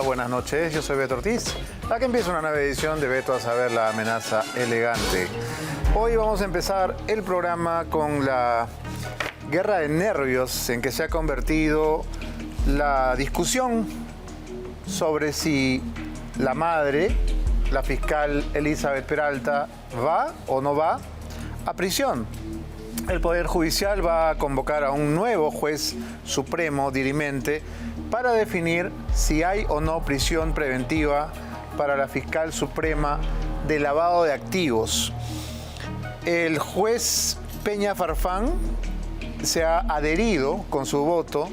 buenas noches. Yo soy Beto Ortiz. Aquí empieza una nueva edición de Beto a saber la amenaza elegante. Hoy vamos a empezar el programa con la guerra de nervios en que se ha convertido la discusión sobre si la madre, la fiscal Elizabeth Peralta, va o no va a prisión. El Poder Judicial va a convocar a un nuevo juez supremo dirimente para definir si hay o no prisión preventiva para la fiscal suprema de lavado de activos. El juez Peña Farfán se ha adherido con su voto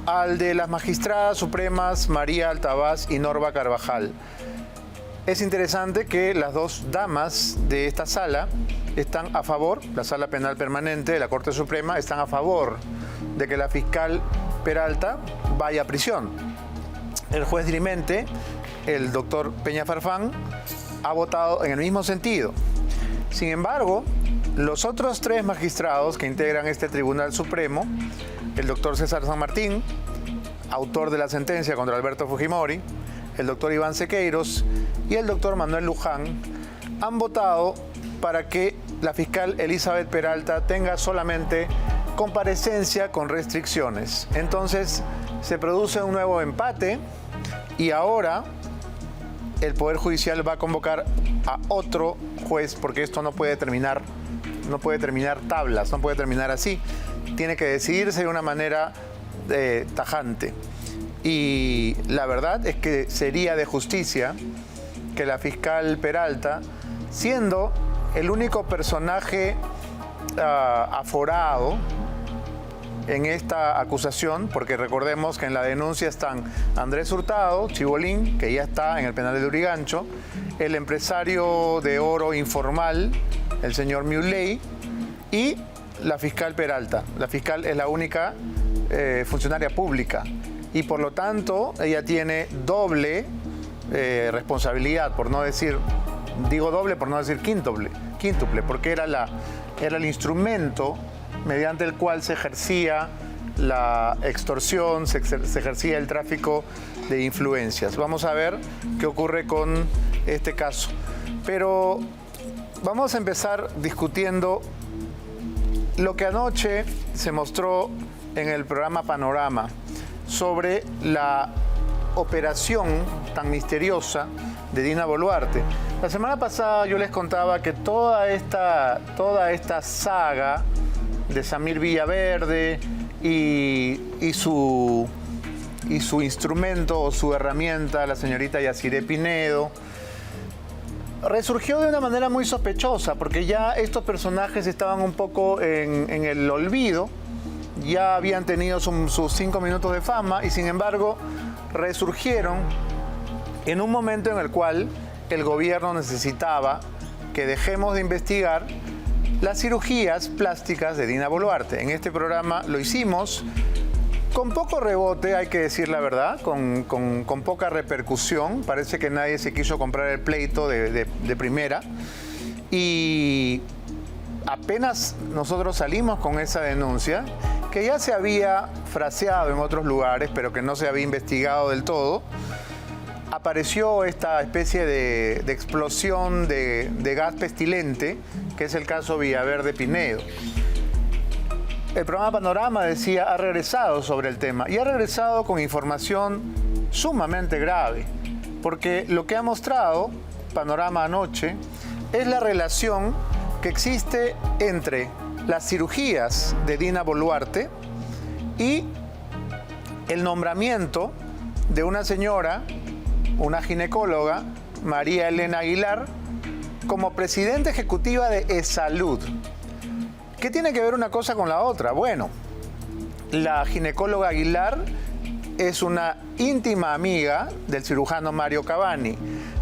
al de las magistradas supremas María Altavás y Norma Carvajal. Es interesante que las dos damas de esta sala están a favor, la Sala Penal Permanente de la Corte Suprema, están a favor de que la fiscal Peralta vaya a prisión. El juez dirimente, el doctor Peña Farfán, ha votado en el mismo sentido. Sin embargo, los otros tres magistrados que integran este Tribunal Supremo, el doctor César San Martín, autor de la sentencia contra Alberto Fujimori, el doctor Iván Sequeiros y el doctor Manuel Luján, han votado para que la fiscal Elizabeth Peralta tenga solamente comparecencia con restricciones. Entonces se produce un nuevo empate y ahora el Poder Judicial va a convocar a otro juez, porque esto no puede terminar tablas, no puede terminar así. Tiene que decidirse de una manera tajante. Y la verdad es que sería de justicia que la fiscal Peralta, siendo el único personaje aforado en esta acusación, porque recordemos que en la denuncia están Andrés Hurtado, Chibolín, que ya está en el penal de Lurigancho, el empresario de oro informal, el señor Muley, y la fiscal Peralta. La fiscal es la única funcionaria pública y por lo tanto ella tiene doble responsabilidad, por no decir, digo doble por no decir quíntuple, porque era el instrumento mediante el cual se ejercía la extorsión, se ejercía el tráfico de influencias. Vamos a ver qué ocurre con este caso. Pero vamos a empezar discutiendo lo que anoche se mostró en el programa Panorama sobre la operación tan misteriosa de Dina Boluarte. La semana pasada yo les contaba que toda esta saga de Samir Villaverde y su instrumento o su herramienta, la señorita Yaciré Pinedo, resurgió de una manera muy sospechosa, porque ya estos personajes estaban un poco en el olvido, ya habían tenido sus 5 minutos de fama y sin embargo resurgieron en un momento en el cual el gobierno necesitaba que dejemos de investigar las cirugías plásticas de Dina Boluarte. En este programa lo hicimos con poco rebote, hay que decir la verdad, con poca repercusión. Parece que nadie se quiso comprar el pleito de primera. Y apenas nosotros salimos con esa denuncia, que ya se había fraseado en otros lugares, pero que no se había investigado del todo, apareció esta especie de explosión de gas pestilente, que es el caso Villaverde Pinedo. El programa Panorama decía, ha regresado sobre el tema, y ha regresado con información sumamente grave, porque lo que ha mostrado Panorama anoche es la relación que existe entre las cirugías de Dina Boluarte y el nombramiento de una señora, una ginecóloga, María Elena Aguilar, como presidenta ejecutiva de ESalud. ¿Qué tiene que ver una cosa con la otra? Bueno, la ginecóloga Aguilar es una íntima amiga del cirujano Mario Cavani.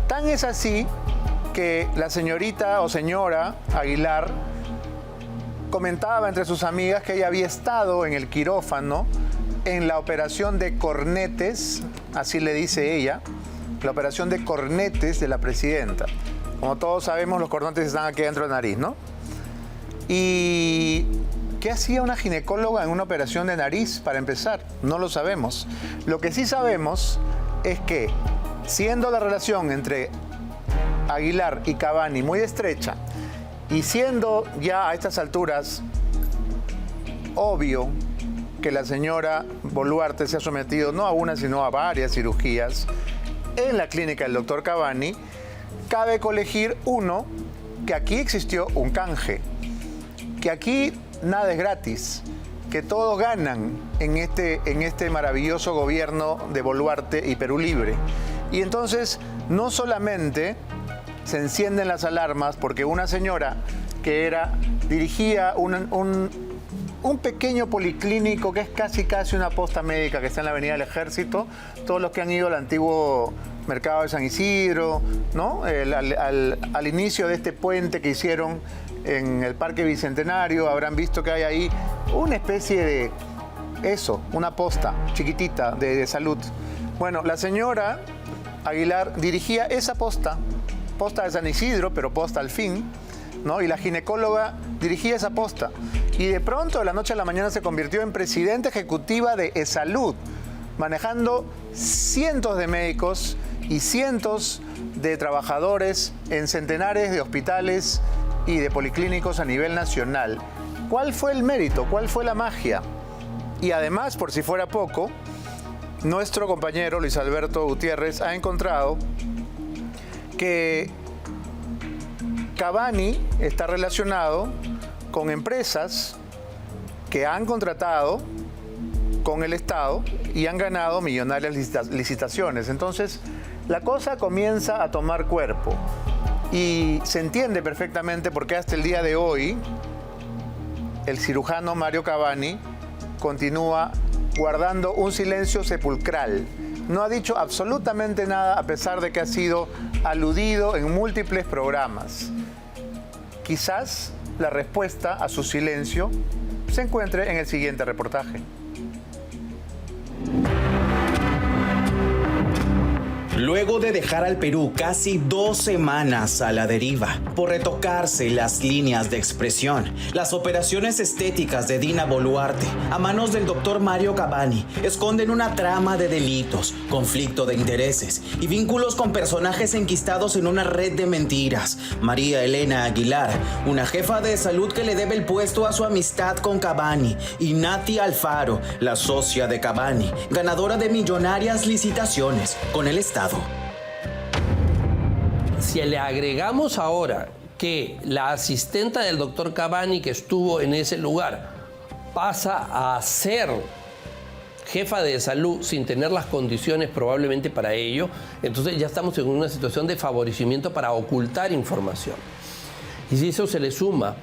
Tan es así que la señorita o señora Aguilar comentaba entre sus amigas que ella había estado en el quirófano en la operación de cornetes, así le dice ella, la operación de cornetes de la presidenta. Como todos sabemos, los cornetes están aquí dentro de la nariz, ¿no? ¿Y qué hacía una ginecóloga en una operación de nariz, para empezar? No lo sabemos. Lo que sí sabemos es que, siendo la relación entre Aguilar y Cavani muy estrecha, y siendo ya a estas alturas obvio que la señora Boluarte se ha sometido no a una, sino a varias cirugías en la clínica del doctor Cavani, cabe colegir, uno, que aquí existió un canje, que aquí nada es gratis, que todos ganan en este maravilloso gobierno de Boluarte y Perú Libre. Y entonces, no solamente se encienden las alarmas porque una señora que dirigía un pequeño policlínico que es casi una posta médica que está en la Avenida del Ejército, todos los que han ido al antiguo mercado de San Isidro, ¿no? Al inicio de este puente que hicieron en el Parque Bicentenario, habrán visto que hay ahí una especie de una posta chiquitita de salud. Bueno, la señora Aguilar dirigía esa posta de San Isidro, pero posta al fin, ¿no? Y la ginecóloga dirigía esa posta. Y de pronto, de la noche a la mañana, se convirtió en presidenta ejecutiva de ESalud, manejando cientos de médicos y cientos de trabajadores en centenares de hospitales y de policlínicos a nivel nacional. ¿Cuál fue el mérito? ¿Cuál fue la magia? Y además, por si fuera poco, nuestro compañero Luis Alberto Gutiérrez ha encontrado que Cavani está relacionado con empresas que han contratado con el Estado y han ganado millonarias licitaciones. Entonces, la cosa comienza a tomar cuerpo y se entiende perfectamente por qué hasta el día de hoy el cirujano Mario Cavani continúa guardando un silencio sepulcral. No ha dicho absolutamente nada a pesar de que ha sido aludido en múltiples programas. Quizás la respuesta a su silencio se encuentre en el siguiente reportaje. Luego de dejar al Perú casi 2 semanas a la deriva por retocarse las líneas de expresión, las operaciones estéticas de Dina Boluarte a manos del doctor Mario Cavani esconden una trama de delitos, conflicto de intereses y vínculos con personajes enquistados en una red de mentiras. María Elena Aguilar, una jefa de salud que le debe el puesto a su amistad con Cavani, y Nati Alfaro, la socia de Cavani, ganadora de millonarias licitaciones con el Estado. Si le agregamos ahora que la asistenta del doctor Cavani que estuvo en ese lugar pasa a ser jefa de salud sin tener las condiciones probablemente para ello, entonces ya estamos en una situación de favorecimiento para ocultar información. Y si eso se le suma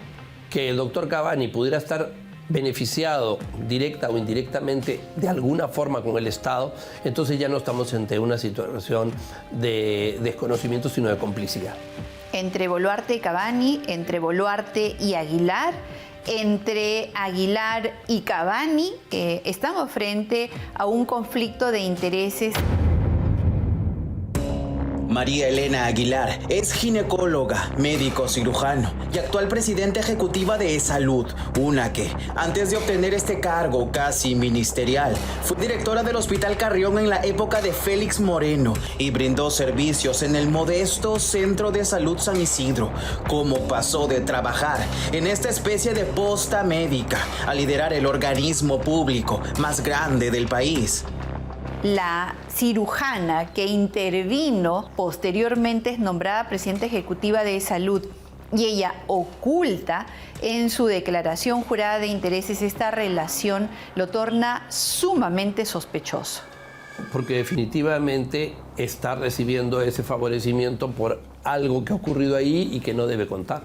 que el doctor Cavani pudiera estar beneficiado directa o indirectamente de alguna forma con el Estado, entonces ya no estamos ante una situación de desconocimiento, sino de complicidad. Entre Boluarte y Cavani, entre Boluarte y Aguilar, entre Aguilar y Cavani, estamos frente a un conflicto de intereses. María Elena Aguilar es ginecóloga, médico cirujano y actual presidenta ejecutiva de ESalud, una que, antes de obtener este cargo casi ministerial, fue directora del Hospital Carrión en la época de Félix Moreno y brindó servicios en el modesto Centro de Salud San Isidro. ¿Cómo pasó de trabajar en esta especie de posta médica a liderar el organismo público más grande del país? La cirujana que intervino posteriormente es nombrada presidenta ejecutiva de ESalud y ella oculta en su declaración jurada de intereses esta relación, lo torna sumamente sospechoso. Porque definitivamente está recibiendo ese favorecimiento por algo que ha ocurrido ahí y que no debe contar.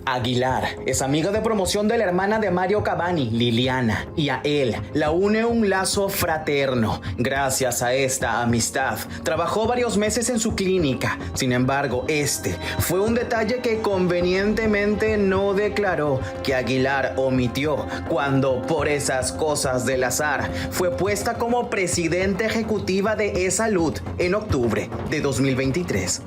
Aguilar es amiga de promoción de la hermana de Mario Cavani, Liliana, y a él la une un lazo fraterno. Gracias a esta amistad, trabajó varios meses en su clínica. Sin embargo, este fue un detalle que convenientemente no declaró, que Aguilar omitió cuando, por esas cosas del azar, fue puesta como presidenta ejecutiva de ESalud en octubre de 2023.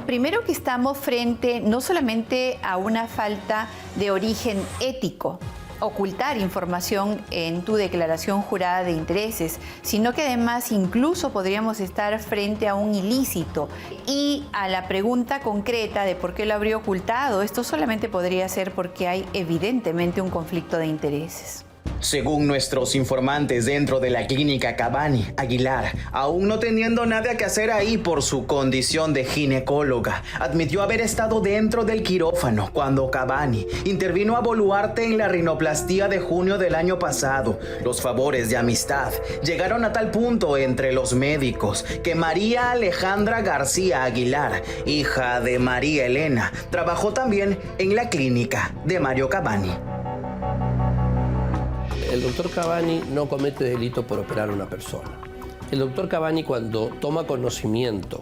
Primero que estamos frente no solamente a una falta de origen ético, ocultar información en tu declaración jurada de intereses, sino que además incluso podríamos estar frente a un ilícito. Y a la pregunta concreta de por qué lo habría ocultado, esto solamente podría ser porque hay evidentemente un conflicto de intereses. Según nuestros informantes dentro de la clínica Cabanny, Aguilar, aún no teniendo nada que hacer ahí por su condición de ginecóloga, admitió haber estado dentro del quirófano cuando Cabanny intervino a Boluarte en la rinoplastía de junio del año pasado. Los favores de amistad llegaron a tal punto entre los médicos que María Alejandra García Aguilar, hija de María Elena, trabajó también en la clínica de Mario Cabanny. El doctor Cabanny no comete delito por operar a una persona. El doctor Cabanny, cuando toma conocimiento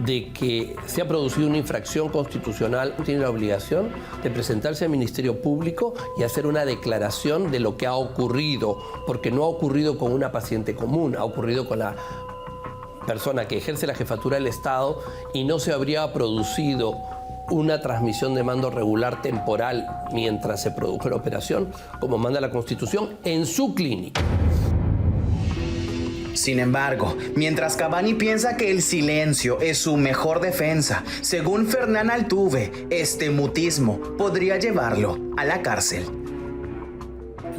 de que se ha producido una infracción constitucional, tiene la obligación de presentarse al Ministerio Público y hacer una declaración de lo que ha ocurrido, porque no ha ocurrido con una paciente común, ha ocurrido con la persona que ejerce la jefatura del Estado y no se habría producido una transmisión de mando regular temporal mientras se produjo la operación, como manda la Constitución, en su clínica. Sin embargo, mientras Cabanny piensa que el silencio es su mejor defensa, según Fernán Altuve, este mutismo podría llevarlo a la cárcel.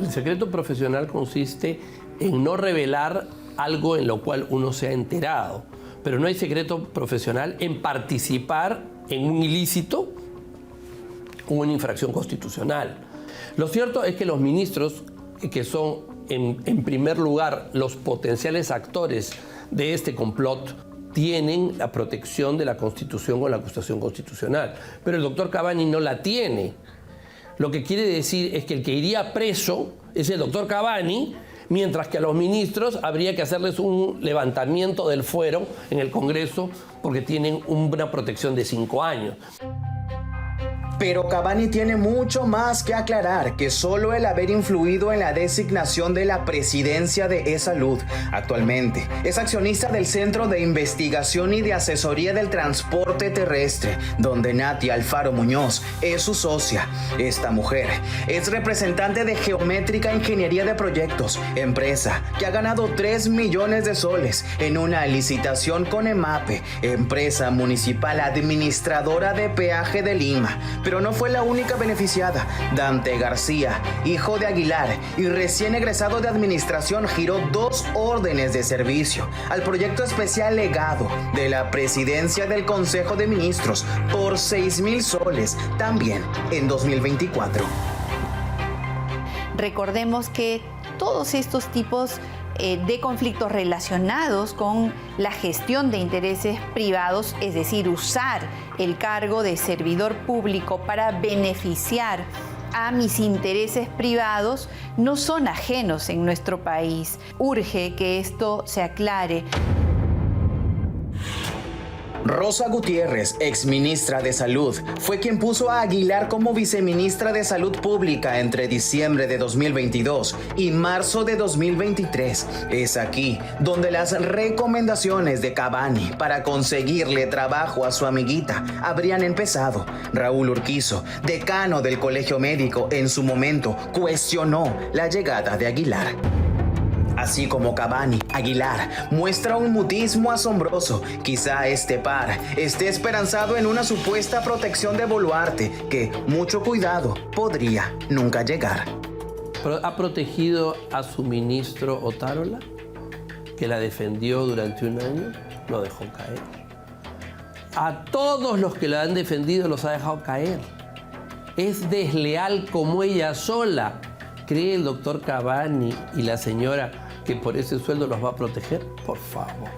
El secreto profesional consiste en no revelar algo en lo cual uno se ha enterado, pero no hay secreto profesional en participar en un ilícito o una infracción constitucional. Lo cierto es que los ministros, que son en primer lugar los potenciales actores de este complot, tienen la protección de la Constitución con la acusación constitucional, pero el doctor Cabanny no la tiene. Lo que quiere decir es que el que iría preso es el doctor Cabanny, mientras que a los ministros habría que hacerles un levantamiento del fuero en el Congreso porque tienen una protección de 5 años. Pero Cabanny tiene mucho más que aclarar que solo el haber influido en la designación de la presidencia de E-Salud. Actualmente es accionista del Centro de Investigación y de Asesoría del Transporte Terrestre, donde Natia Alfaro Muñoz es su socia. Esta mujer es representante de Geométrica Ingeniería de Proyectos, empresa que ha ganado 3 millones de soles en una licitación con EMAPE, empresa municipal administradora de peaje de Lima. Pero no fue la única beneficiada. Dante García, hijo de Aguilar y recién egresado de administración, giró 2 órdenes de servicio al proyecto especial legado de la presidencia del Consejo de Ministros por 6,000 soles, también en 2024. Recordemos que todos estos tipos de conflictos relacionados con la gestión de intereses privados, es decir, usar el cargo de servidor público para beneficiar a mis intereses privados, no son ajenos en nuestro país. Urge que esto se aclare. Rosa Gutiérrez, exministra de Salud, fue quien puso a Aguilar como viceministra de Salud Pública entre diciembre de 2022 y marzo de 2023. Es aquí donde las recomendaciones de Cabanny para conseguirle trabajo a su amiguita habrían empezado. Raúl Urquizo, decano del Colegio Médico, en su momento cuestionó la llegada de Aguilar. Así como Cabanny, Aguilar muestra un mutismo asombroso. Quizá este par esté esperanzado en una supuesta protección de Boluarte que, mucho cuidado, podría nunca llegar. ¿Ha protegido a su ministro Otárola, que la defendió durante un año? Lo dejó caer. A todos los que la han defendido los ha dejado caer. Es desleal como ella sola. ¿Cree el doctor Cabanny y la señora que por ese sueldo los va a proteger? Por favor.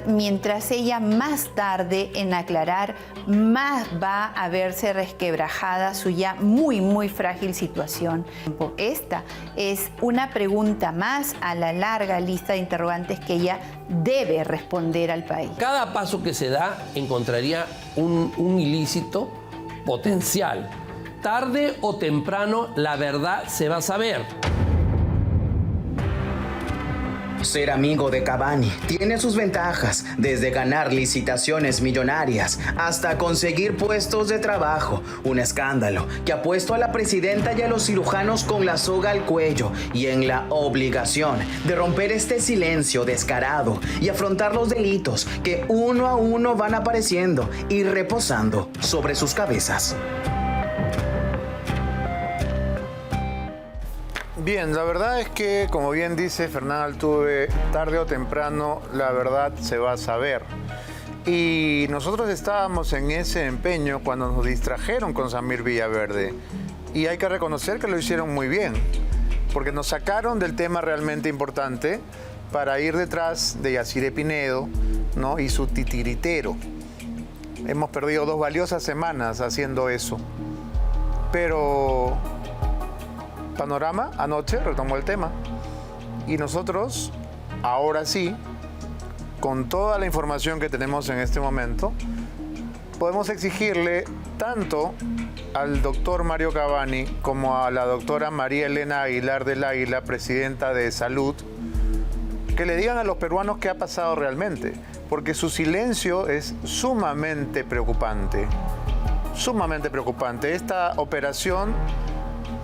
Mientras ella más tarde en aclarar, más va a verse resquebrajada su ya muy frágil situación. Esta es una pregunta más a la larga lista de interrogantes que ella debe responder al país. Cada paso que se da encontraría un ilícito potencial. Tarde o temprano la verdad se va a saber. Ser amigo de Cavani tiene sus ventajas, desde ganar licitaciones millonarias hasta conseguir puestos de trabajo. Un escándalo que ha puesto a la presidenta y a los cirujanos con la soga al cuello y en la obligación de romper este silencio descarado y afrontar los delitos que uno a uno van apareciendo y reposando sobre sus cabezas. Bien, la verdad es que, como bien dice Fernán Altuve, tarde o temprano la verdad se va a saber. Y nosotros estábamos en ese empeño cuando nos distrajeron con Samir Villaverde. Y hay que reconocer que lo hicieron muy bien, porque nos sacaron del tema realmente importante para ir detrás de Yaciré Pinedo, ¿no? Y su titiritero. Hemos perdido 2 valiosas semanas haciendo eso. Pero Panorama anoche retomó el tema y nosotros, ahora sí, con toda la información que tenemos en este momento, podemos exigirle tanto al doctor Mario Cavani como a la doctora María Elena Aguilar del Águila, presidenta de Salud, que le digan a los peruanos qué ha pasado realmente, porque su silencio es sumamente preocupante. Sumamente preocupante. Esta operación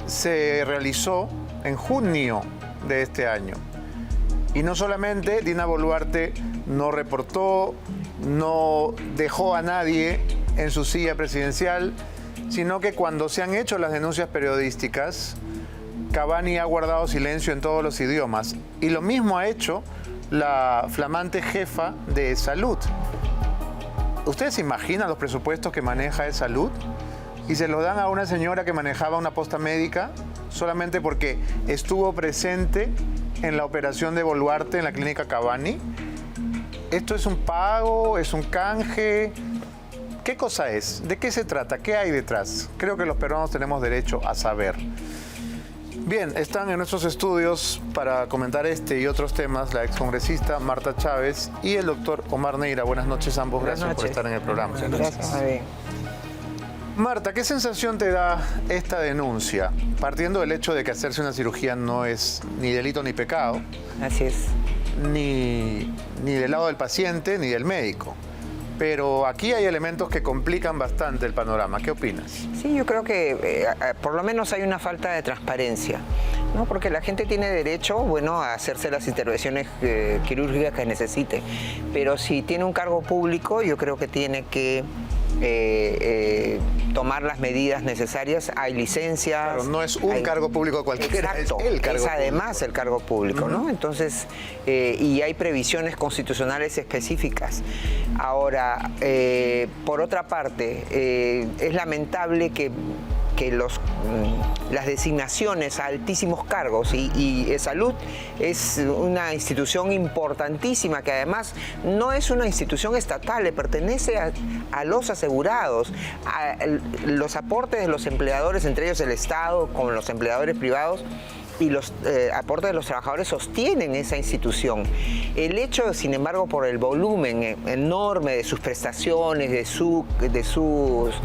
se realizó en junio de este año. Y no solamente Dina Boluarte no reportó, no dejó a nadie en su silla presidencial, sino que cuando se han hecho las denuncias periodísticas, Cavani ha guardado silencio en todos los idiomas. Y lo mismo ha hecho la flamante jefa de Salud. ¿Ustedes se imaginan los presupuestos que maneja Salud? Y se los dan a una señora que manejaba una posta médica solamente porque estuvo presente en la operación de Boluarte en la clínica Cavani. ¿Esto es un pago? ¿Es un canje? ¿Qué cosa es? ¿De qué se trata? ¿Qué hay detrás? Creo que los peruanos tenemos derecho a saber. Bien, están en nuestros estudios para comentar este y otros temas la excongresista Marta Chávez y el doctor Omar Neira. Buenas noches a ambos. Gracias por estar en el programa. Gracias. Marta, ¿qué sensación te da esta denuncia? Partiendo del hecho de que hacerse una cirugía no es ni delito ni pecado. Así es. Ni del lado del paciente ni del médico. Pero aquí hay elementos que complican bastante el panorama. ¿Qué opinas? Sí, yo creo que por lo menos hay una falta de transparencia, ¿no? Porque la gente tiene derecho, bueno, a hacerse las intervenciones quirúrgicas que necesite. Pero si tiene un cargo público, yo creo que tiene que tomar las medidas necesarias. Hay licencias. Claro, no es un cargo público cualquiera. Exacto, es el cargo es además público. El cargo público, ¿no? Entonces, y hay previsiones constitucionales específicas. Ahora, por otra parte, es lamentable que las designaciones a altísimos cargos y Salud es una institución importantísima que además no es una institución estatal, le pertenece a los asegurados, a los aportes de los empleadores, entre ellos el Estado, con los empleadores privados, y los aportes de los trabajadores sostienen esa institución. El hecho, sin embargo, por el volumen enorme de sus prestaciones, de sus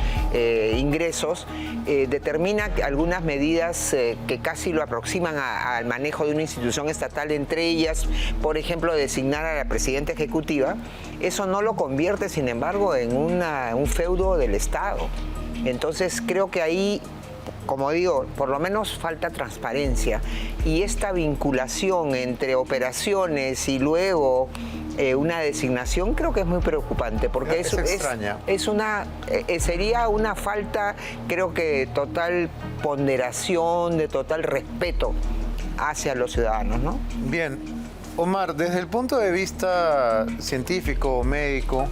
ingresos, determina algunas medidas que casi lo aproximan al manejo de una institución estatal, entre ellas, por ejemplo, designar a la presidenta ejecutiva. Eso no lo convierte, sin embargo, en un feudo del Estado. Entonces, creo que ahí, como digo, por lo menos falta transparencia, y esta vinculación entre operaciones y luego una designación creo que es muy preocupante, porque es extraña. Sería una falta, creo que de total ponderación, de total respeto hacia los ciudadanos, ¿no? Bien, Omar, desde el punto de vista científico o médico,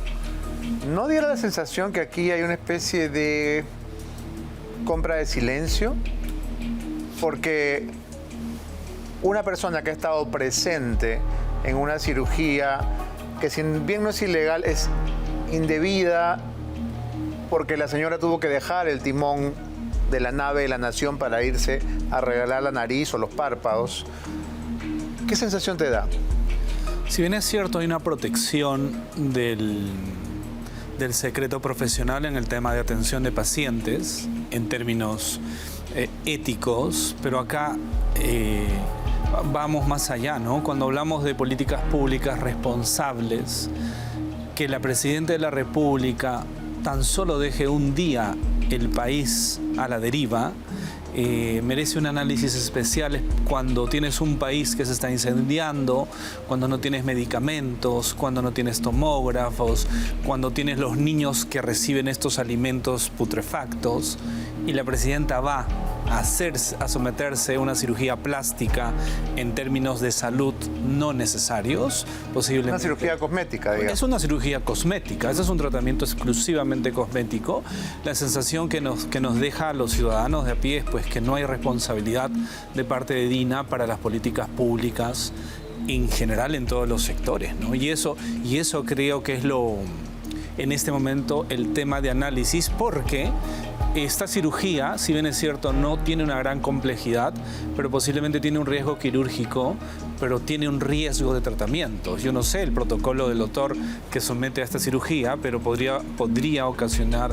¿no diera la sensación que aquí hay una especie de compra de silencio? Porque una persona que ha estado presente en una cirugía que, si bien no es ilegal, es indebida, porque la señora tuvo que dejar el timón de la nave de la Nación para irse a regalar la nariz o los párpados, ¿qué sensación te da? Si bien es cierto, hay una protección del secreto profesional en el tema de atención de pacientes, en términos éticos, pero acá vamos más allá, ¿no? Cuando hablamos de políticas públicas responsables, que la Presidenta de la República tan solo deje un día el país a la deriva, merece un análisis especial cuando tienes un país que se está incendiando, cuando no tienes medicamentos, cuando no tienes tomógrafos, cuando tienes los niños que reciben estos alimentos putrefactos y la presidenta va a someterse a una cirugía plástica en términos de salud no necesarios, posiblemente. Una cirugía cosmética, digamos. Es una cirugía cosmética, ese es un tratamiento exclusivamente cosmético. La sensación que nos deja a los ciudadanos de a pie es pues que no hay responsabilidad de parte de DINA para las políticas públicas en general en todos los sectores, ¿no? Y eso creo que es en este momento el tema de análisis, porque esta cirugía, si bien es cierto, no tiene una gran complejidad, pero posiblemente tiene un riesgo quirúrgico, pero tiene un riesgo de tratamiento. Yo no sé el protocolo del doctor que somete a esta cirugía, pero podría ocasionar,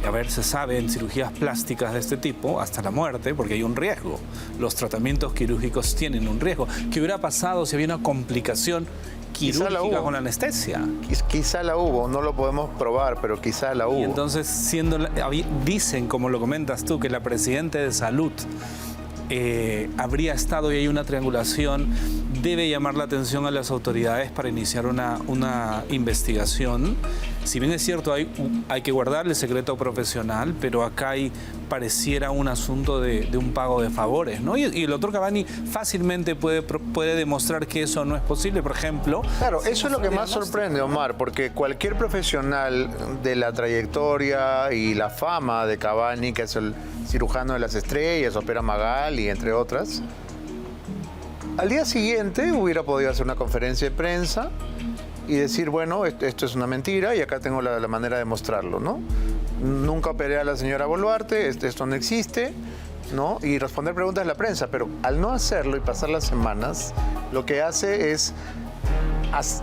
a ver, se sabe en cirugías plásticas de este tipo, hasta la muerte, porque hay un riesgo. Los tratamientos quirúrgicos tienen un riesgo. ¿Qué hubiera pasado si había una complicación quirúrgica con la anestesia? Quizá la hubo, no lo podemos probar, pero quizá la hubo. Y entonces, dicen, como lo comentas tú, que la Presidenta de Salud habría estado y hay una triangulación, debe llamar la atención a las autoridades para iniciar una investigación. Si bien es cierto, hay que guardar el secreto profesional, pero acá pareciera un asunto de un pago de favores, ¿no? Y el doctor Cavani fácilmente puede demostrar que eso no es posible, por ejemplo. Claro, eso es lo que más sorprende, Omar, porque cualquier profesional de la trayectoria y la fama de Cavani, que es el cirujano de las estrellas, opera Magali, entre otras, al día siguiente hubiera podido hacer una conferencia de prensa y decir, bueno, esto es una mentira y acá tengo la manera de mostrarlo, ¿no? Nunca operé a la señora Boluarte, esto no existe, ¿no? Y responder preguntas de la prensa, pero al no hacerlo y pasar las semanas, lo que hace es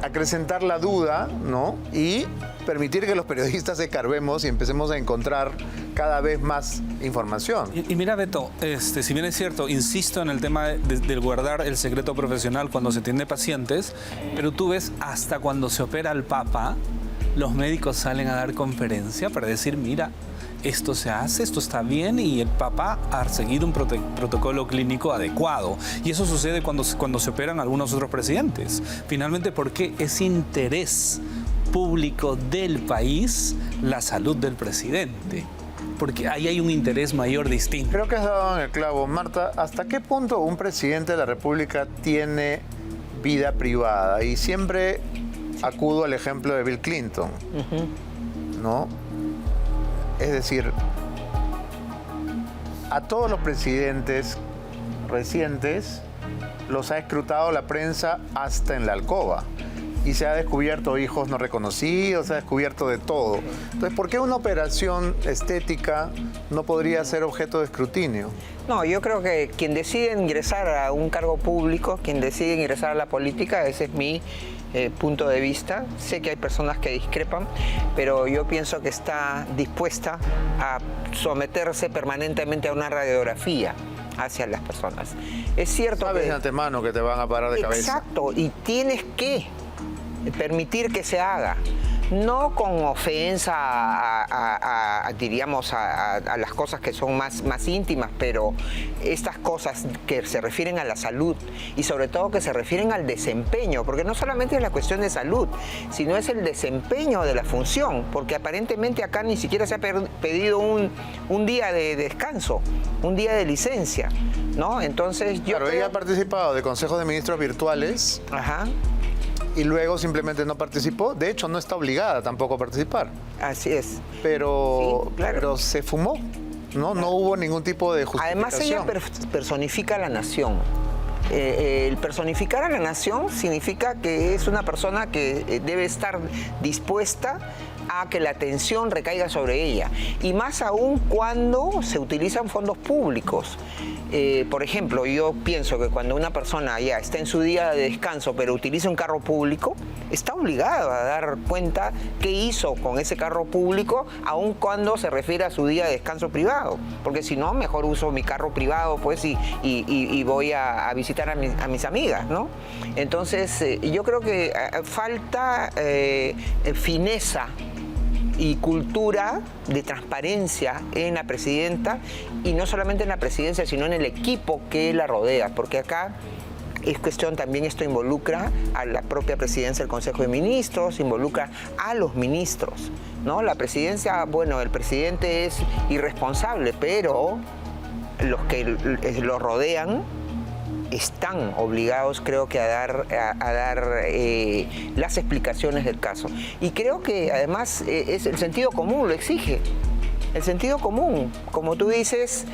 acrecentar la duda, ¿no? Y permitir que los periodistas escarbemos y empecemos a encontrar cada vez más información. Y mira, Beto, si bien es cierto, insisto en el tema del guardar el secreto profesional cuando se atiende pacientes, pero tú ves hasta cuando se opera al Papa, los médicos salen a dar conferencia para decir, mira, esto se hace, esto está bien, y el Papa ha seguido un protocolo clínico adecuado. Y eso sucede cuando se operan algunos otros presidentes. Finalmente, porque es interés público del país la salud del presidente. Porque ahí hay un interés mayor distinto. Creo que has dado en el clavo, Marta. ¿Hasta qué punto un presidente de la República tiene vida privada? Y siempre acudo al ejemplo de Bill Clinton, ¿no? Es decir, a todos los presidentes recientes los ha escrutado la prensa hasta en la alcoba. Y se ha descubierto hijos no reconocidos, se ha descubierto de todo. Entonces, ¿por qué una operación estética no podría ser objeto de escrutinio? No, yo creo que quien decide ingresar a un cargo público, quien decide ingresar a la política, ese es mi punto de vista. Sé que hay personas que discrepan, pero yo pienso que está dispuesta a someterse permanentemente a una radiografía hacia las personas. Es cierto Sabes que... de antemano que te van a parar de cabeza. Exacto, y tienes que permitir que se haga, no con ofensa diríamos a las cosas que son más íntimas, pero estas cosas que se refieren a la salud y sobre todo que se refieren al desempeño, porque no solamente es la cuestión de salud, sino es el desempeño de la función, porque aparentemente acá ni siquiera se ha pedido un día de descanso, un día de licencia, ¿no? Entonces yo Claro, ella ha participado de consejos de ministros virtuales. Ajá. Y luego simplemente no participó. De hecho, no está obligada tampoco a participar. Así es. Pero, Sí, claro. pero se fumó, ¿no? No hubo ningún tipo de justificación. Además, ella personifica a la nación. El personificar a la nación significa que es una persona que debe estar dispuesta a que la atención recaiga sobre ella. Y más aún cuando se utilizan fondos públicos. Por ejemplo, yo pienso que cuando una persona ya está en su día de descanso pero utiliza un carro público, está obligado a dar cuenta qué hizo con ese carro público, aun cuando se refiere a su día de descanso privado. Porque si no, mejor uso mi carro privado pues y voy a visitar a mis amigas, ¿no? Entonces, yo creo que falta fineza y cultura de transparencia en la presidenta, y no solamente en la presidencia, sino en el equipo que la rodea, porque acá es cuestión también, esto involucra a la propia presidencia del Consejo de Ministros, involucra a los ministros, ¿no? La presidencia, bueno, el presidente es irresponsable, pero los que lo rodean están obligados, creo que, a dar las explicaciones del caso. Y creo que además es el sentido común, lo exige. El sentido común, como tú dices,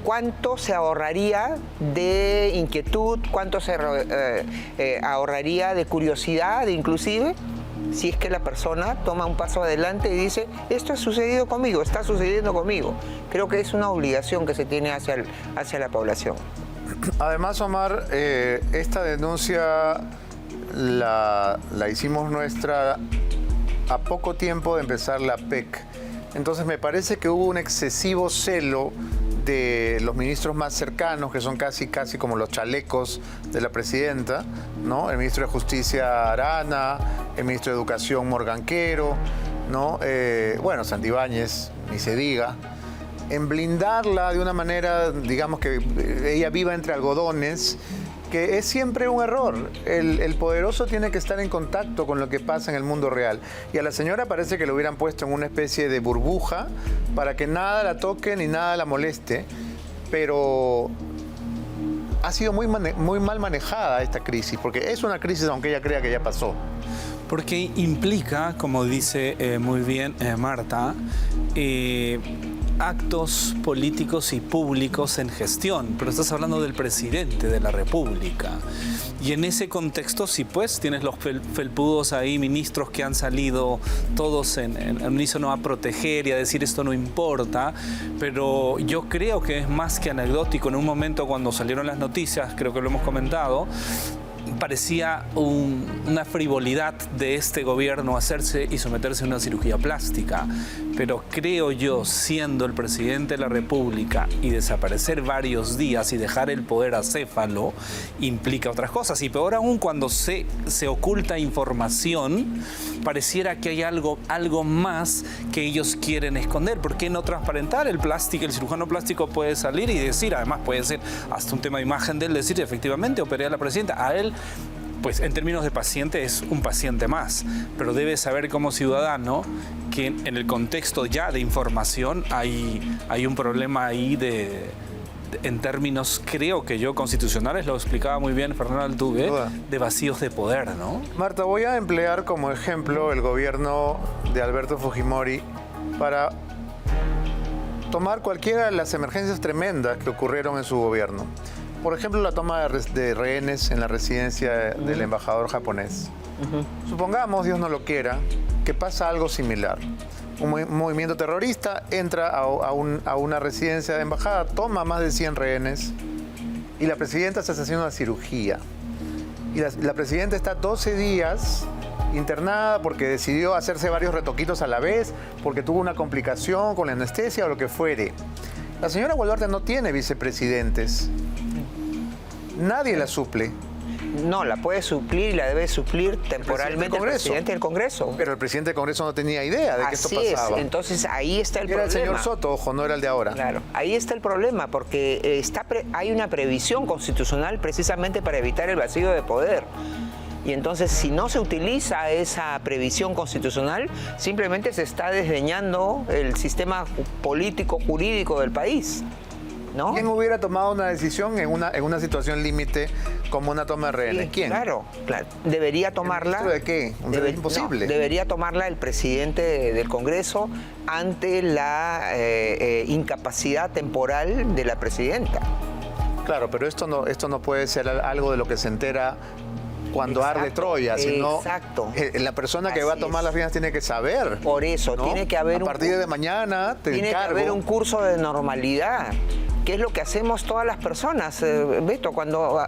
¿cuánto se ahorraría de inquietud? ¿Cuánto se ahorraría de curiosidad, inclusive? Si es que la persona toma un paso adelante y dice, esto ha sucedido conmigo, está sucediendo conmigo. Creo que es una obligación que se tiene hacia la población. Además, Omar, esta denuncia la hicimos nuestra a poco tiempo de empezar la PEC. Entonces me parece que hubo un excesivo celo de los ministros más cercanos, que son casi como los chalecos de la presidenta, ¿no? El ministro de Justicia Arana, el ministro de Educación Morganquero, ¿no? Bueno, Santibáñez, ni se diga. En blindarla de una manera, digamos, que ella viva entre algodones, que es siempre un error. El poderoso tiene que estar en contacto con lo que pasa en el mundo real. Y a la señora parece que lo hubieran puesto en una especie de burbuja para que nada la toque ni nada la moleste, pero ha sido muy mal manejada esta crisis, porque es una crisis aunque ella crea que ya pasó. Porque implica, como dice muy bien Marta, actos políticos y públicos en gestión, pero estás hablando del presidente de la República. Y en ese contexto, sí, pues, tienes los felpudos ahí, ministros que han salido todos en unísono a proteger y a decir esto no importa, pero yo creo que es más que anecdótico. En un momento cuando salieron las noticias, creo que lo hemos comentado, parecía una frivolidad de este gobierno hacerse y someterse a una cirugía plástica. Pero creo yo, siendo el presidente de la República y desaparecer varios días y dejar el poder acéfalo, implica otras cosas. Y peor aún, cuando se oculta información, pareciera que hay algo más que ellos quieren esconder. ¿Por qué no transparentar el plástico? El cirujano plástico puede salir y decir, además puede ser hasta un tema de imagen de él, decir efectivamente operé a la presidenta. A él, pues en términos de paciente es un paciente más, pero debe saber como ciudadano que en el contexto ya de información hay un problema ahí en términos, creo que yo, constitucionales, lo explicaba muy bien Fernando Altuve, de vacíos de poder, ¿no? Marta, voy a emplear como ejemplo el gobierno de Alberto Fujimori para tomar cualquiera de las emergencias tremendas que ocurrieron en su gobierno. Por ejemplo, la toma de rehenes en la residencia del embajador japonés. Supongamos, Dios no lo quiera, que pasa algo similar. Un movimiento terrorista entra a una residencia de embajada, toma más de 100 rehenes y la presidenta se está haciendo una cirugía. Y la presidenta está 12 días internada porque decidió hacerse varios retoquitos a la vez, porque tuvo una complicación con la anestesia o lo que fuere. La señora Boluarte no tiene vicepresidentes. Nadie la suple. No, la puede suplir y la debe suplir temporalmente el presidente del Congreso. Pero el presidente del Congreso no tenía idea de que esto pasaba. Es. Entonces ahí está el problema. problema. Era el señor Soto, ojo, no era el de ahora. Claro, ahí está el problema, porque hay una previsión constitucional precisamente para evitar el vacío de poder. Y entonces, si no se utiliza esa previsión constitucional, simplemente se está desdeñando el sistema político, jurídico del país, ¿no? ¿Quién hubiera tomado una decisión en una situación límite como una toma de rehenes? Sí, ¿Quién? Claro. Debería tomarla. ¿El ministro de qué? Imposible. No, debería tomarla el presidente del Congreso ante la incapacidad temporal de la presidenta. Claro, pero esto no puede ser algo de lo que se entera cuando arde Exacto, Troya, sino exacto. La persona que va a Así tomar es. las riendas tiene que saber. Por eso, ¿no? tiene que haber a partir de mañana te tiene encargo. que haber un curso de normalidad, que es lo que hacemos todas las personas. Beto, cuando,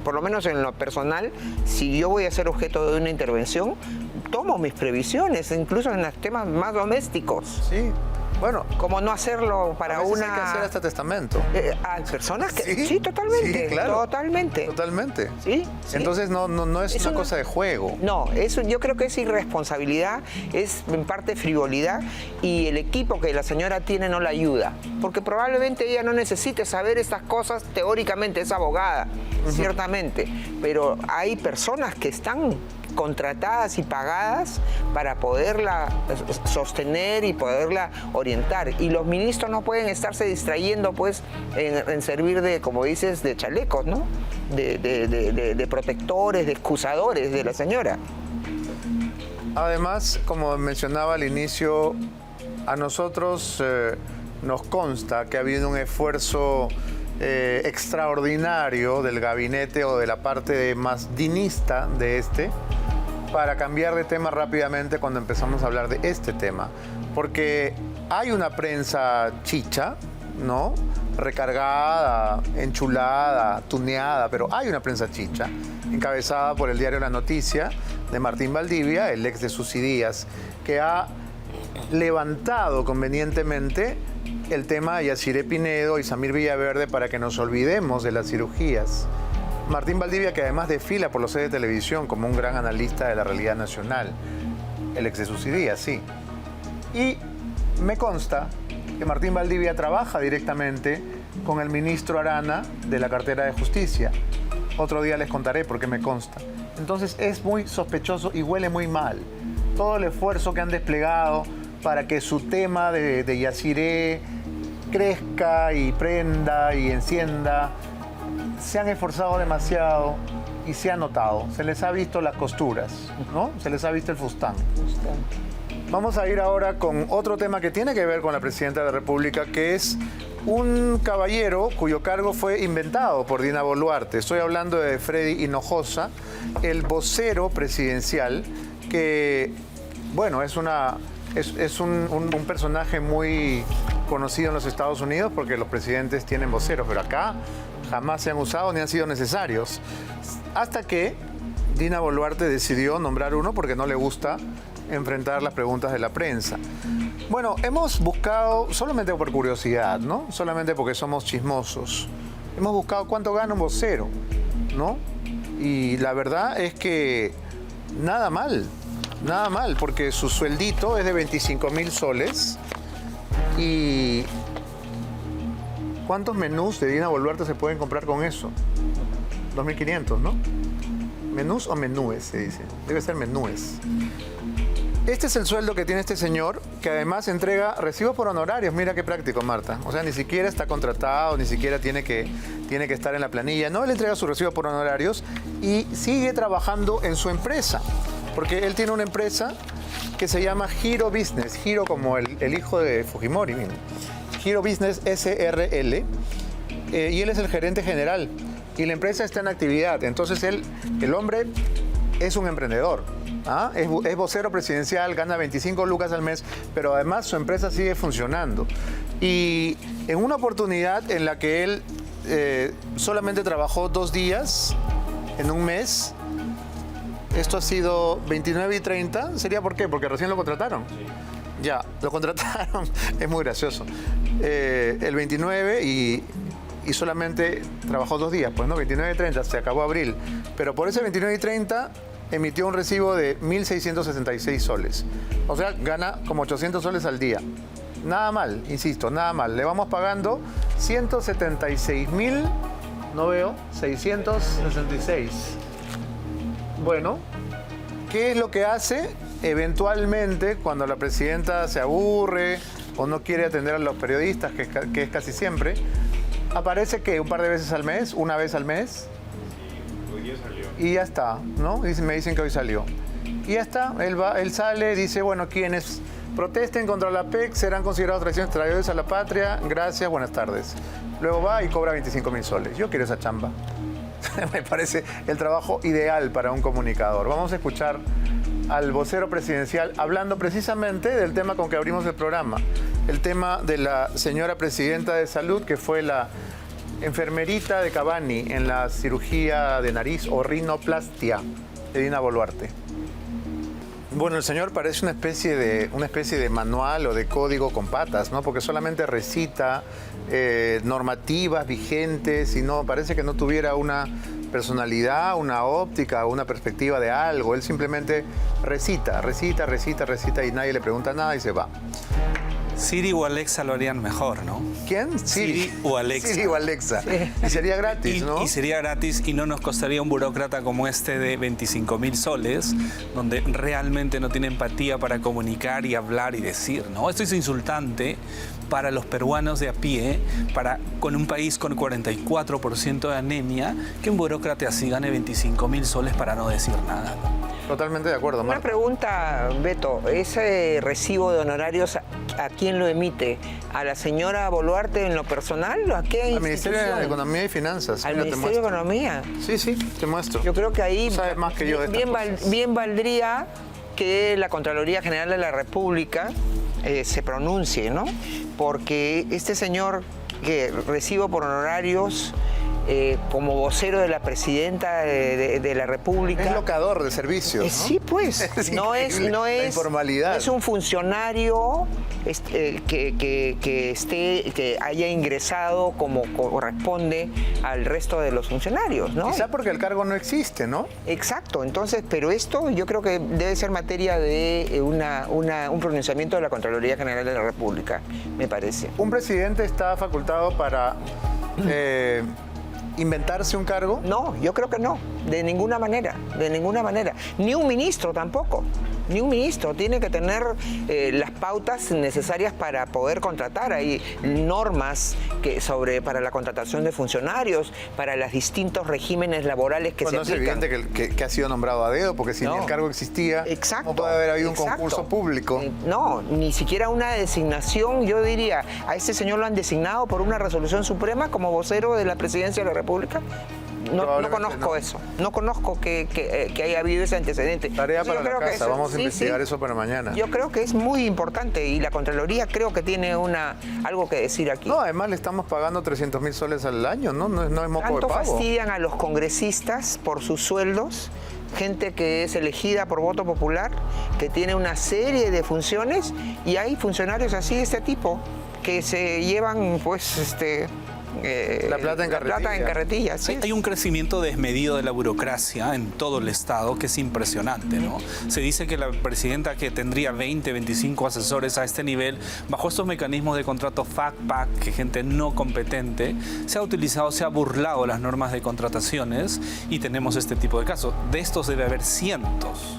por lo menos en lo personal, si yo voy a ser objeto de una intervención, tomo mis previsiones, incluso en los temas más domésticos. Sí. Bueno, Como no hacerlo para a veces una... hay que hacer hasta testamento. Hay personas que... Sí, Sí, totalmente. sí, claro. Totalmente. Totalmente. Sí, sí. Entonces no es una una- cosa de juego. No, eso yo creo que es irresponsabilidad, es en parte frivolidad, y el equipo que la señora tiene no la ayuda, porque probablemente ella no necesite saber estas cosas teóricamente, es abogada, ciertamente, pero hay personas que están contratadas y pagadas para poderla sostener y poderla orientar. Y los ministros no pueden estarse distrayendo pues en servir de, como dices, de chalecos, ¿no? De protectores, de excusadores de la señora. Además, como mencionaba al inicio, a nosotros nos consta que ha habido un esfuerzo extraordinario del gabinete o de la parte más dinista de para cambiar de tema rápidamente cuando empezamos a hablar de este tema. Porque hay una prensa chicha, ¿no? Recargada, enchulada, tuneada, pero hay una prensa chicha, encabezada por el diario La Noticia de Martín Valdivia, el ex de Susy Díaz, que ha levantado convenientemente el tema de Yaciré Pinedo y Samir Villaverde para que nos olvidemos de las cirugías. Martín Valdivia, que además desfila por los sedes de televisión como un gran analista de la realidad nacional, el ex de Susy Díaz, sí. Y me consta que Martín Valdivia trabaja directamente con el ministro Arana de la cartera de Justicia. Otro día les contaré por qué me consta. Entonces es muy sospechoso y huele muy mal. Todo el esfuerzo que han desplegado para que su tema de Yaciré crezca y prenda y encienda, se han esforzado demasiado y se ha notado. Se les ha visto las costuras, ¿no? Se les ha visto el fustán. Vamos a ir ahora con otro tema que tiene que ver con la Presidenta de la República, que es un caballero cuyo cargo fue inventado por Dina Boluarte. Estoy hablando de Freddy Hinojosa, el vocero presidencial, que, bueno, es un personaje muy conocido en los Estados Unidos porque los presidentes tienen voceros, pero acá jamás se han usado ni han sido necesarios. Hasta que Dina Boluarte decidió nombrar uno porque no le gusta enfrentar las preguntas de la prensa. Bueno, hemos buscado, solamente por curiosidad, ¿no? Solamente porque somos chismosos, hemos buscado cuánto gana un vocero, ¿no? Y la verdad es que nada mal, porque su sueldito es de 25.000 soles. ¿Y cuántos menús de Dina Boluarte se pueden comprar con eso? 2.500, ¿no? ¿Menús o menúes se dice? Debe ser menúes. Este es el sueldo que tiene este señor, que además entrega recibos por honorarios. Mira qué práctico, Marta. O sea, ni siquiera está contratado, ni siquiera tiene que estar en la planilla. No, él entrega su recibo por honorarios y sigue trabajando en su empresa. Porque él tiene una empresa que se llama Giro Business. Giro como el hijo de Fujimori, mira. Giro Business SRL. Y él es el gerente general. Y la empresa está en actividad. Entonces el hombre es un emprendedor. ¿Ah? Es vocero presidencial, gana 25 lucas al mes, pero además su empresa sigue funcionando. Y en una oportunidad en la que él solamente trabajó 2 días en un mes, esto ha sido 29 y 30, ¿sería por qué? Porque recién lo contrataron. Ya, lo contrataron, es muy gracioso. El 29 y solamente trabajó 2 días, pues no, 29 y 30, se acabó abril. Pero por ese 29 y 30 emitió un recibo de 1.666 soles. O sea, gana como 800 soles al día. Nada mal, insisto, nada mal. Le vamos pagando 176.000, no veo, 666. Bueno, ¿qué es lo que hace? Eventualmente, cuando la presidenta se aburre o no quiere atender a los periodistas, que es casi siempre, aparece que un par de veces al mes, una vez al mes. Y ya está, ¿no? Me dicen que hoy salió. Y ya está, él sale, dice, bueno, quienes protesten contra la PEC serán considerados traidores a la patria, gracias, buenas tardes. Luego va y cobra 25.000 soles. Yo quiero esa chamba. me parece el trabajo ideal para un comunicador. Vamos a escuchar al vocero presidencial hablando precisamente del tema con que abrimos el programa, el tema de la señora presidenta de Salud, que fue la enfermerita de Cavani en la cirugía de nariz o rinoplastia de Dina Boluarte. Bueno, el señor parece una especie de manual o de código con patas, ¿no? Porque solamente recita normativas vigentes y no parece que no tuviera una personalidad, una óptica, una perspectiva de algo. Él simplemente recita y nadie le pregunta nada y se va. Siri o Alexa lo harían mejor, ¿no? ¿Quién? Siri o Alexa. Siri o Alexa. Sí. Y sería gratis, ¿no? Y sería gratis y no nos costaría un burócrata como este de 25.000 soles, donde realmente no tiene empatía para comunicar y hablar y decir, ¿no? Esto es insultante para los peruanos de a pie, con un país con 44% de anemia, que un burócrata así gane 25.000 soles para no decir nada, ¿no? Totalmente de acuerdo, Una Marta. pregunta, Beto. ¿Ese recibo de honorarios a quién lo emite? ¿A la señora Boluarte en lo personal? ¿A qué Al Ministerio institución? de Economía y Finanzas. ¿Al Mira, te Ministerio de muestro. Economía? Sí, te muestro. Yo creo que ahí Tú sabes más que yo de estas cosas. bien valdría que la Contraloría General de la República se pronuncie, ¿no? Porque este señor que recibo por honorarios como vocero de la presidenta de la República. Es locador de servicios, ¿no? Sí, pues. Es no increíble, es la informalidad. Es un funcionario que haya ingresado como corresponde al resto de los funcionarios, ¿no? Quizá porque el cargo no existe, ¿no? Exacto. Entonces, pero esto yo creo que debe ser materia de un pronunciamiento de la Contraloría General de la República, me parece. ¿Un presidente está facultado para inventarse un cargo? No, yo creo que no, de ninguna manera. Ni un ministro tampoco. Ni un ministro tiene que tener las pautas necesarias para poder contratar. Hay normas para la contratación de funcionarios, para los distintos regímenes laborales que Bueno, se es aplican. evidente que ha sido nombrado a dedo, porque si ni el cargo existía, Exacto, no puede haber habido un exacto. concurso público. No, ni siquiera una designación. Yo diría, a este señor lo han designado por una resolución suprema como vocero de la presidencia de la República. No Probablemente conozco no. eso. No conozco que haya habido ese antecedente. Tarea Entonces, para yo la creo que casa, vamos a investigar eso para mañana. Yo creo que es muy importante y la Contraloría creo que tiene algo que decir aquí. No, además le estamos pagando 300.000 soles al año, ¿no? No es moco Tanto de pavo. fastidian a los congresistas por sus sueldos, gente que es elegida por voto popular, que tiene una serie de funciones, y hay funcionarios así de este tipo que se llevan, pues, la plata en carretilla. sí. Hay un crecimiento desmedido de la burocracia en todo el Estado que es impresionante, ¿no? Se dice que la presidenta, que tendría 20, 25 asesores a este nivel, bajo estos mecanismos de contrato FACPAC, que gente no competente, se ha burlado las normas de contrataciones y tenemos este tipo de casos. De estos debe haber cientos.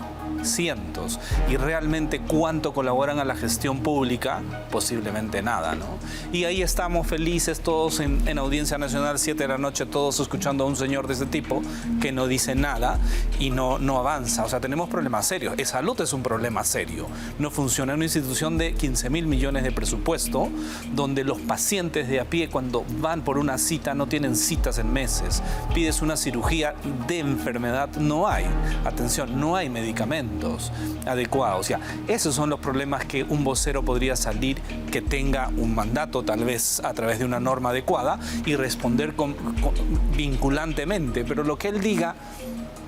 Y realmente cuánto colaboran a la gestión pública, posiblemente nada, ¿no? Y ahí estamos felices todos en Audiencia Nacional, 7 de la noche, todos escuchando a un señor de ese tipo que no dice nada y no avanza. O sea, tenemos problemas serios. Salud es un problema serio. No funciona una institución de 15.000 millones de presupuesto, donde los pacientes de a pie, cuando van por una cita, no tienen citas en meses. Pides una cirugía de enfermedad, no hay. Atención, no hay medicamentos adecuados. O sea, esos son los problemas que un vocero podría salir, que tenga un mandato tal vez a través de una norma adecuada y responder vinculantemente. Pero lo que él diga,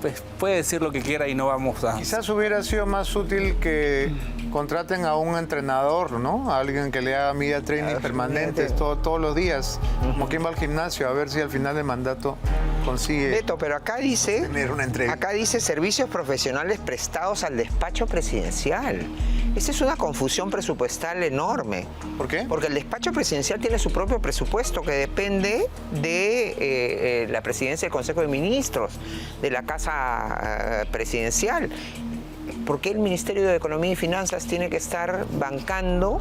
pues puede decir lo que quiera y no vamos a... Quizás hubiera sido más útil que contraten a un entrenador, ¿no? A alguien que le haga media training permanentes todos los días, como quien va al gimnasio, a ver si al final del mandato consigue Beto, pero acá dice, tener una entrevista. acá dice servicios profesionales prestados al despacho presidencial. Esa es una confusión presupuestal enorme. ¿Por qué? Porque el despacho presidencial tiene su propio presupuesto que depende de la presidencia del Consejo de Ministros, de la Casa Presidencial. ¿Por qué el Ministerio de Economía y Finanzas tiene que estar bancando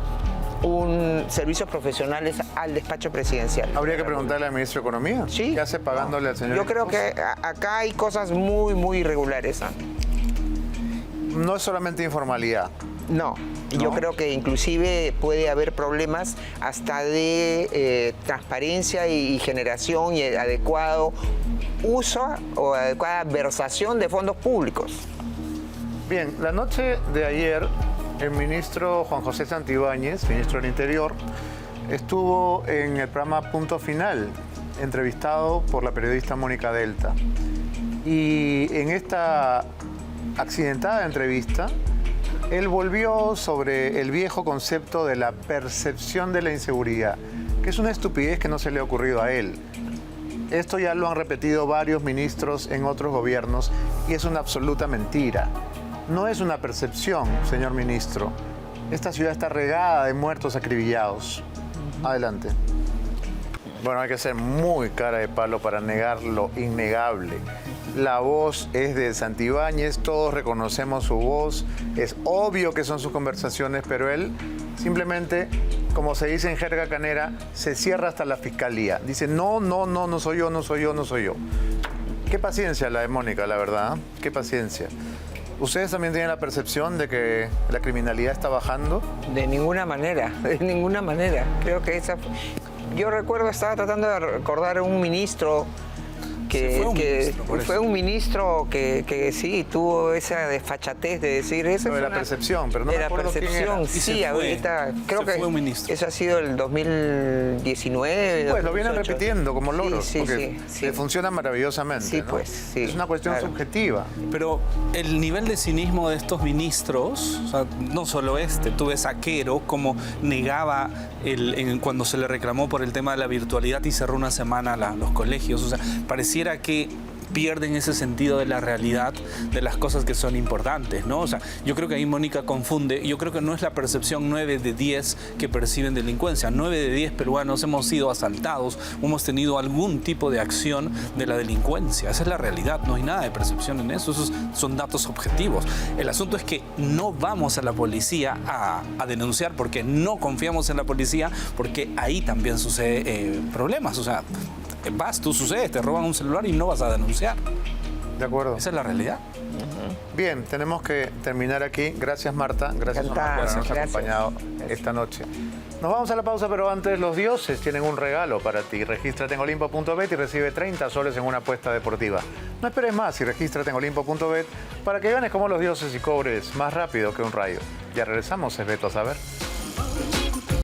servicios profesionales al despacho presidencial? Habría que preguntarle al ministro de Economía. Sí. ¿Qué hace pagándole al señor? Yo creo que acá hay cosas muy, muy irregulares. No es solamente informalidad. No. ¿no? Yo creo que inclusive puede haber problemas hasta de transparencia y generación y adecuado uso o adecuada versación de fondos públicos. Bien, la noche de ayer, el ministro Juan José Santibáñez, ministro del Interior, estuvo en el programa Punto Final, entrevistado por la periodista Mónica Delta. Y en esta accidentada entrevista, él volvió sobre el viejo concepto de la percepción de la inseguridad, que es una estupidez que no se le ha ocurrido a él. Esto ya lo han repetido varios ministros en otros gobiernos y es una absoluta mentira. No es una percepción, señor ministro. Esta ciudad está regada de muertos acribillados. Adelante. Bueno, hay que ser muy cara de palo para negar lo innegable. La voz es de Santibáñez, todos reconocemos su voz, es obvio que son sus conversaciones, pero él simplemente, como se dice en jerga canera, se cierra hasta la fiscalía. Dice, no soy yo, no soy yo, no soy yo. Qué paciencia la de Mónica, la verdad, qué paciencia. ¿Ustedes también tienen la percepción de que la criminalidad está bajando? De ninguna manera, de ninguna manera. Creo que esa... Yo recuerdo, estaba tratando de recordar a un ministro que fue un ministro que sí tuvo esa desfachatez de decir eso. De la percepción, pero no me acuerdo quién era. De la percepción, sí, ahorita creo que eso ha sido el 2019. Pues lo vienen repitiendo como loros, sí, porque le funciona maravillosamente. Sí, ¿no? pues, sí. Es una cuestión subjetiva. Pero el nivel de cinismo de estos ministros, o sea, no solo tú ves a Quero como negaba cuando se le reclamó por el tema de la virtualidad y cerró una semana los colegios, o sea, parecía que pierden ese sentido de la realidad de las cosas que son importantes, ¿no? O sea, yo creo que ahí Mónica confunde. Yo creo que no es la percepción 9 de 10 que perciben delincuencia. 9 de 10 peruanos hemos sido asaltados, hemos tenido algún tipo de acción de la delincuencia. Esa es la realidad, no hay nada de percepción en eso. Esos son datos objetivos. El asunto es que no vamos a la policía a denunciar porque no confiamos en la policía, porque ahí también sucede problemas. O sea, tú sucedes, te roban un celular y no vas a denunciar. De acuerdo. Esa es la realidad. Bien, tenemos que terminar aquí. Gracias, Marta. Gracias, Omar, por habernos acompañado esta noche. Nos vamos a la pausa, pero antes los dioses tienen un regalo para ti. Regístrate en olimpo.bet y recibe 30 soles en una apuesta deportiva. No esperes más y regístrate en olimpo.bet para que ganes como los dioses y cobres más rápido que un rayo. Ya regresamos, es Beto a saber.